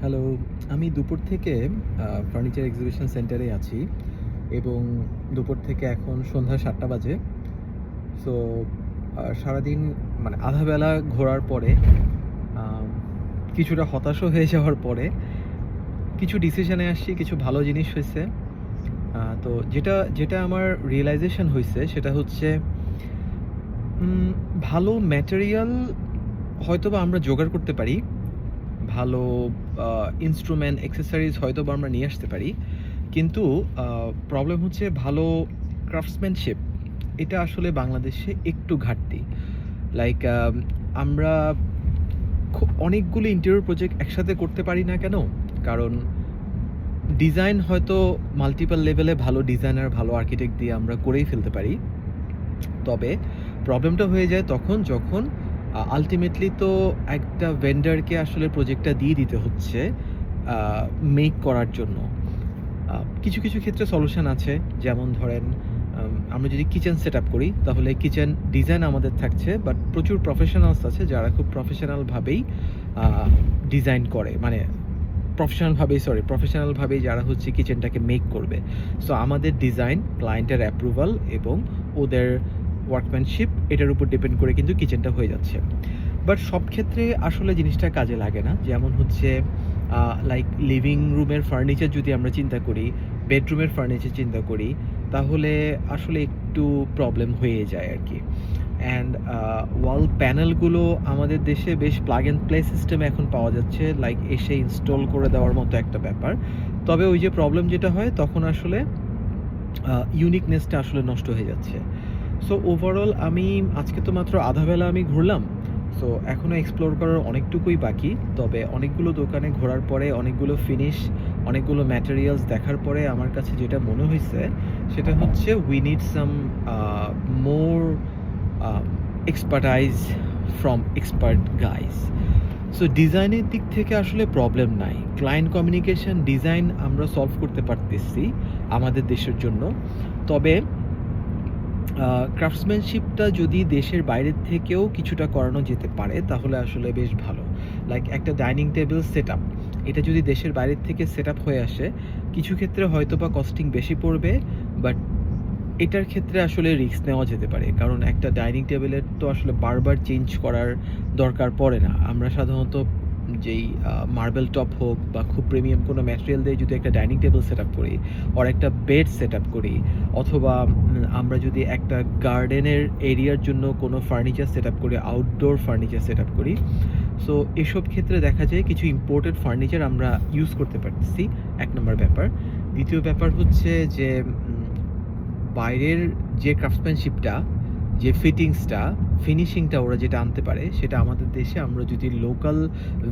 Hello, আমি দুপুর থেকে ফার্নিচার এক্সিবিশন সেন্টারে আছি এবং দুপুর থেকে এখন সন্ধ্যা ৭ঃ০০ বাজে। সো সারাদিন মানে আধা বেলা ঘোরার পরে আম কিছুটা হতাশও হয়ে যাওয়ার পরে কিছু ডিসিশনে আসছি, কিছু ভালো জিনিস হইছে। তো যেটা আমার রিয়ালাইজেশন হইছে সেটা হচ্ছে উম ভালো ম্যাটেরিয়াল হয়তোবা আমরা জোগাড় করতে পারি। ভালো আ ইন্সট্রুমেন্ট, অ্যাক্সেসরিজ হয়তোবা আমরা নিয়ে আসতে পারি। কিন্তু আ প্রবলেম হচ্ছে ভালো ক্রাফটসম্যানশিপ এটা আসলে বাংলাদেশে একটু ঘাটতি। লাইক আমরা অনেকগুলো ইন্টেরিয়র প্রজেক্ট একসাথে করতে পারি না কেন? কারণ ডিজাইন হয়তো মাল্টিপল লেভেলে ভালো ডিজাইনার, ভালো আর্কিটেক্ট দিয়ে আমরা করেই ফেলতে পারি। তবে প্রবলেমটা হয়ে যায় তখন যখন আল্টিমেটলি তো একটা ভেন্ডরকে আসলে প্রজেক্টটা দিয়ে দিতে হচ্ছে আ মেক করার জন্য। কিছু ক্ষেত্রে সলিউশন আছে। যেমন ধরেন আমরা যদি কিচেন সেটআপ করি তাহলে কিচেন ডিজাইন আমাদের থাকছে বাট প্রচুর প্রফেশনালস আছে যারা খুব প্রফেশনাল ভাবেই আ ডিজাইন করে। মানে প্রফেশনাল ভাবেই যারা হচ্ছে কিচেনটাকে মেক করবে। সো আমাদের ডিজাইন, ক্লায়েন্টের অ্যাপ্রুভাল এবং ওদের ওয়ার্কম্যানশিপ এটার উপর ডিপেন্ড করে কিন্তু কিচেনটা হয়ে যাচ্ছে। বাট সব ক্ষেত্রে আসলে জিনিসটা কাজে লাগে না। যেমন হচ্ছে লাইক লিভিং রুমের ফার্নিচার যদি আমরা চিন্তা করি, বেডরুমের ফার্নিচার চিন্তা করি, তাহলে আসলে একটু প্রবলেম হয়ে যায় আরকি। অ্যান্ড ওয়াল প্যানেলগুলো আমাদের দেশে বেশ প্লাগ অ্যান্ড প্লে সিস্টেমে এখন পাওয়া যাচ্ছে। লাইক এসে ইনস্টল করে দেওয়ার মতো একটা ব্যাপার। তবে ওই যে প্রবলেম যেটা হয় তখন আসলে ইউনিকনেসটা আসলে নষ্ট হয়ে যাচ্ছে। সো ওভারঅল আমি আজকে তো মাত্র আধা বেলা আমি ঘুরলাম। সো এখনও এক্সপ্লোর করার অনেকটুকুই বাকি। তবে অনেকগুলো দোকানে ঘোরার পরে অনেকগুলো ফিনিশ, অনেকগুলো ম্যাটেরিয়ালস দেখার পরে আমার কাছে যেটা মনে হইছে সেটা হচ্ছে we need some a more expertise from expert guys. So ডিজাইনের দিক থেকে আসলে প্রবলেম নাই। ক্লায়েন্ট কমিউনিকেশন, ডিজাইন আমরা সলভ করতে পারতেছি আমাদের দেশের জন্য। তবে ক্রাফটসম্যানশিপটা যদি দেশের বাইরের থেকেও কিছুটা করানো যেতে পারে তাহলে আসলে বেশ ভালো। লাইক একটা ডাইনিং টেবিল সেটআপ, এটা যদি দেশের বাইরের থেকে সেটআপ হয়ে আসে, কিছু ক্ষেত্রে হয়তোবা কস্টিং বেশি পড়বে, বাট এটার ক্ষেত্রে আসলে রিস্ক নেওয়া যেতে পারে। কারণ একটা ডাইনিং টেবিলের তো আসলে বারবার চেঞ্জ করার দরকার পড়ে না। আমরা সাধারণত যেই মার্বেল টপ হোক বা খুব প্রিমিয়াম কোনো ম্যাটেরিয়াল দিয়ে যদি একটা ডাইনিং টেবিল সেটআপ করি, অর একটা বেড সেটআপ করি, অথবা আমরা যদি একটা গার্ডেনের এরিয়ার জন্য কোনো ফার্নিচার সেটআপ করি, আউটডোর ফার্নিচার সেটআপ করি। সো এসব ক্ষেত্রে দেখা যায় কিছু ইম্পোর্টেড ফার্নিচার আমরা ইউজ করতে পারতেছি, ১ নাম্বার ব্যাপার। দ্বিতীয় ব্যাপার হচ্ছে যে বাইরের যে ক্রাফটসম্যানশিপটা, যে ফিটিংসটা, ফিনিশিংটা ওরা যেটা আনতে পারে সেটা আমাদের দেশে আমরা যদি লোকাল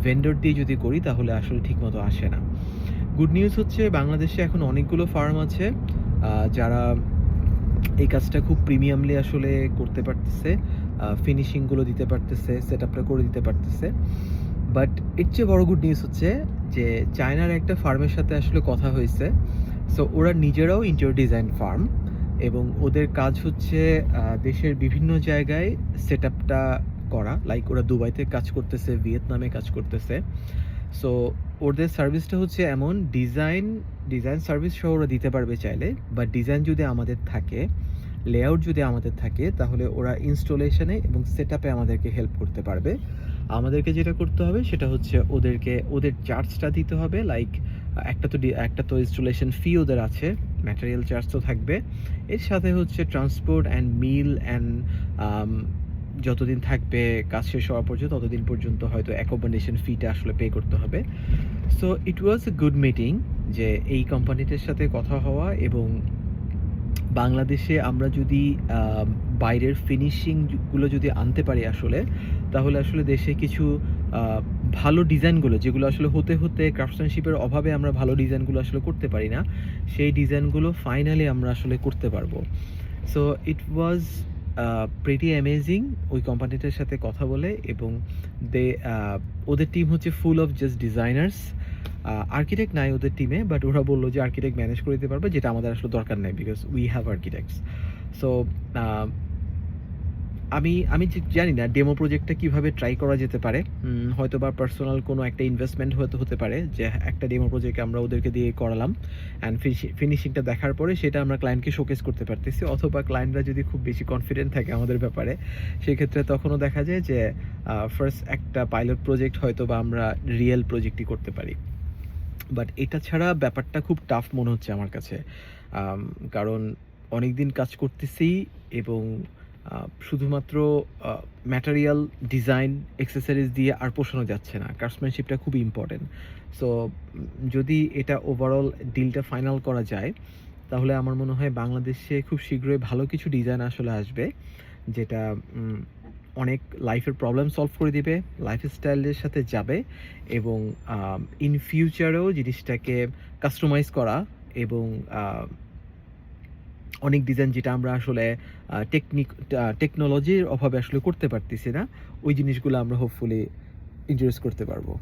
ভেন্ডর দিয়ে যদি করি তাহলে আসলে ঠিকমতো আসে না। গুড নিউজ হচ্ছে বাংলাদেশে এখন অনেকগুলো ফার্ম আছে যারা এই কাজটা খুব প্রিমিয়ামলি আসলে করতে পারতেছে। ফিনিশিংগুলো দিতে পারতেছে, সেটআপটা করে দিতে পারতেছে। বাট এর চেয়ে বড় গুড নিউজ হচ্ছে যে চায়নার একটা ফার্মের সাথে আসলে কথা হয়েছে। সো ওরা নিজেরাও ইন্টেরিয়র ডিজাইন ফার্ম এবং ওদের কাজ হচ্ছে দেশের বিভিন্ন জায়গায় সেটআপটা করা। লাইক ওরা দুবাইতে কাজ করতেছে, ভিয়েতনামে কাজ করতেছে। সো ওদের সার্ভিসটা হচ্ছে এমন ডিজাইন সার্ভিস সহ ওরা দিতে পারবে চাইলে। বাট ডিজাইন যদি আমাদের থাকে, লেআউট যদি আমাদের থাকে তাহলে ওরা ইনস্টলেশনে এবং সেটআপে আমাদেরকে হেল্প করতে পারবে। আমাদেরকে যেটা করতে হবে সেটা হচ্ছে ওদেরকে ওদের চার্জটা দিতে হবে। লাইক একটা তো ইনস্টলেশন ফি ওদের আছে, ম্যাটেরিয়াল চার্জ তো থাকবে। এর সাথে হচ্ছে ট্রান্সপোর্ট অ্যান্ড মিল অ্যান্ড যতদিন থাকবে কাজ শেষ হওয়া পর্যন্ত ততদিন পর্যন্ত হয়তো অ্যাকোমোডেশন ফিটা আসলে পে করতে হবে। So it was a good meeting যে এই কোম্পানিটার সাথে কথা হওয়া এবং বাংলাদেশে আমরা যদি বাইরের ফিনিশিং গুলো যদি আনতে পারি আসলে, তাহলে আসলে দেশে কিছু আ ভালো ডিজাইনগুলো যেগুলো আসলে হতে ক্রাফটসম্যানশিপের অভাবে আমরা ভালো ডিজাইনগুলো আসলে করতে পারি না, সেই ডিজাইনগুলো ফাইনালি আমরা আসলে করতে পারবো। So it was pretty amazing ওই কোম্পানিটার সাথে কথা বলে এবং দে আ ওদের টিম হচ্ছে full of just designers. Architect নাই ওদের টিমে, বাট ওরা বলল যে আর্কিটেক্ট ম্যানেজ করে দিতে পারবে, যেটা আমাদের আসলে দরকার নাই because we have architects. So আমি আমি ঠিক জানি না ডেমো প্রজেক্টটা কিভাবে ট্রাই করা যেতে পারে। হয়তোবা পার্সোনাল কোনো একটা ইনভেস্টমেন্ট হতে পারে যে একটা ডেমো প্রজেক্ট আমরা ওদেরকে দিয়ে করালাম। অ্যান্ড ফিনিশিংটা দেখার পরে সেটা আমরা ক্লায়েন্টকে শোকেস করতে পারতেছি। অথবা ক্লায়েন্টরা যদি খুব বেশি কনফিডেন্ট থাকে আমাদের ব্যাপারে, সেক্ষেত্রে তখনও দেখা যায় যে ফার্স্ট একটা পাইলট প্রজেক্ট হয়তোবা আমরা রিয়েল প্রজেক্টই করতে পারি। বাট এটা ছাড়া ব্যাপারটা খুব টাফ মনে হচ্ছে আমার কাছে। কারণ অনেকদিন কাজ করতেছি এবং শুধুমাত্র ম্যাটেরিয়াল, ডিজাইন, অ্যাক্সেসরিজ দিয়ে আর পোষানো যাচ্ছে না। ক্রাফটসম্যানশিপটা খুবই ইম্পোর্টেন্ট। সো যদি এটা ওভারঅল ডিলটা ফাইনাল করা যায়, তাহলে আমার মনে হয় বাংলাদেশে খুব শীঘ্রই ভালো কিছু ডিজাইন আসলে আসবে, যেটা অনেক লাইফের প্রবলেম সলভ করে দিবে, লাইফস্টাইলের সাথে যাবে এবং ইন ফিউচারেও জিনিসটাকে কাস্টমাইজ করা এবং অনেক ডিজাইন যেটা আমরা আসলে টেকনোলজির অভাবে আসলে করতে পারতেছি না, ওই জিনিসগুলো আমরা হোপফুলি ইন্ট্রোডিউস করতে পারবো।